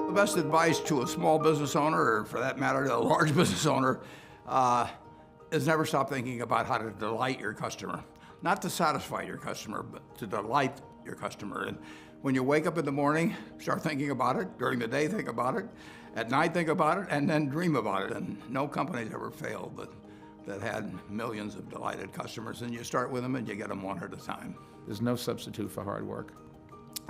The best advice to a small business owner, or for that matter, to a large business owner, is never stop thinking about how to delight your customer. Not to satisfy your customer, but to delight your customer. And when you wake up in the morning, start thinking about it. During the day, think about it. At night, think about it, and then dream about it. And no company's ever failed that had millions of delighted customers. And you start with them and you get them one at a time. There's no substitute for hard work.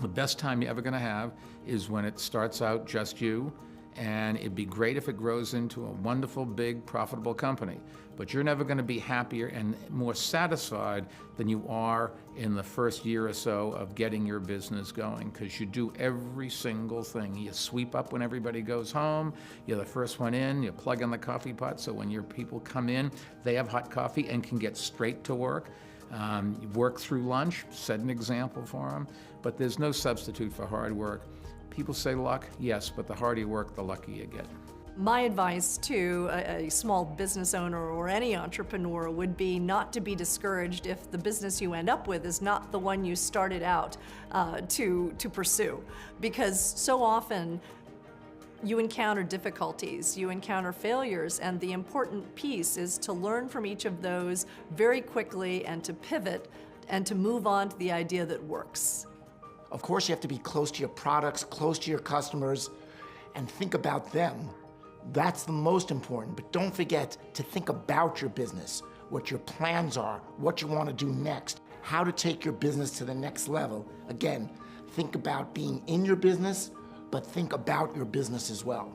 The best time you're ever going to have is when it starts out just you, and it'd be great if it grows into a wonderful, big, profitable company. But you're never going to be happier and more satisfied than you are in the first year or so of getting your business going, because you do every single thing. You sweep up when everybody goes home, you're the first one in, you plug in the coffee pot, so when your people come in, they have hot coffee and can get straight to work. You work through lunch, set an example for them, but there's no substitute for hard work. People say luck, yes, but the harder you work, the luckier you get. My advice to a small business owner or any entrepreneur would be not to be discouraged if the business you end up with is not the one you started out to pursue, because so often you encounter difficulties, you encounter failures, and the important piece is to learn from each of those very quickly and to pivot and to move on to the idea that works. Of course, you have to be close to your products, close to your customers, and think about them. That's the most important, but don't forget to think about your business, what your plans are, what you want to do next, how to take your business to the next level. Again, think about being in your business, but think about your business as well.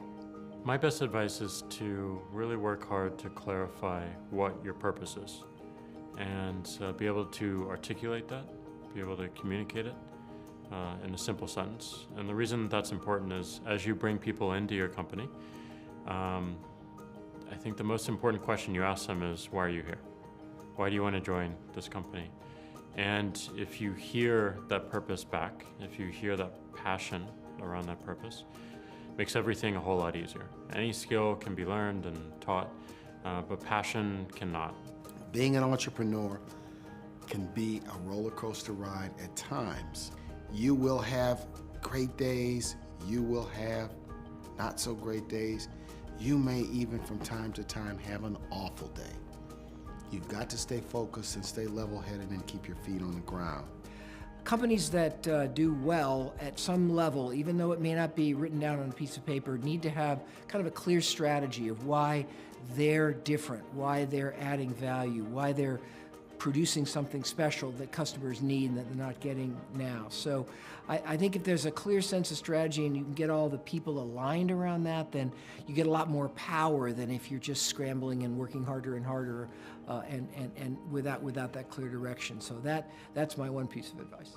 My best advice is to really work hard to clarify what your purpose is and be able to articulate that, be able to communicate it in a simple sentence. And the reason that's important is as you bring people into your company, I think the most important question you ask them is, why are you here? Why do you want to join this company? And if you hear that purpose back, if you hear that passion around that purpose, it makes everything a whole lot easier. Any skill can be learned and taught, but passion cannot. Being an entrepreneur can be a roller coaster ride at times. You will have great days, you will have not so great days. You may even from time to time have an awful day. You've got to stay focused and stay level-headed and keep your feet on the ground. Companies that do well at some level, even though it may not be written down on a piece of paper, need to have kind of a clear strategy of why they're different, why they're adding value, why they're producing something special that customers need and that they're not getting now. So I think if there's a clear sense of strategy and you can get all the people aligned around that, then you get a lot more power than if you're just scrambling and working harder and harder and without that clear direction. So that's my one piece of advice.